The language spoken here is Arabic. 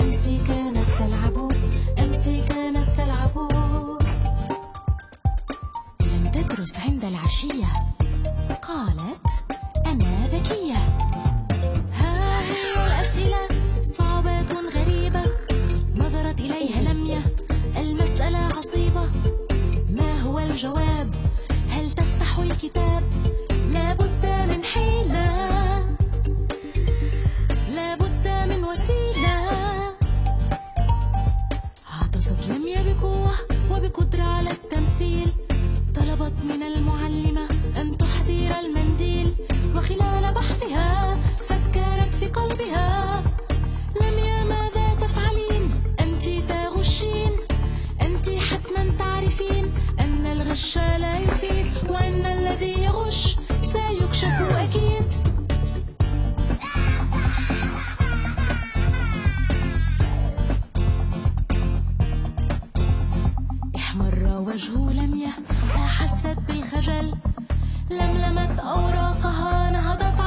أمس كانت تلعب، أمس كانت تلعب. لم تدرس عند العشية، قالت أنا ذكية. ها هي الأسئلة صعبة غريبة، نظرت إليها لمية، المسألة عصيبة. ما هو الجواب؟ هل تفتح الكتاب؟ لابد من حيلة، لابد من وسيلة. عطست لمية بقوة وبقدرة على التمثيل، طلبت من المعلمة أن تحضر المنديل، وخلال بحثها فكرت في قلبها: لمية ماذا تفعلين؟ أنت تغشين، أنت حتما تعرفين أن الغش لا يفيد، وأن الذي يغش سيكشف أكيد. احمر وجه لمية، أحست بالخجل، لملمت أوراقها، نهضت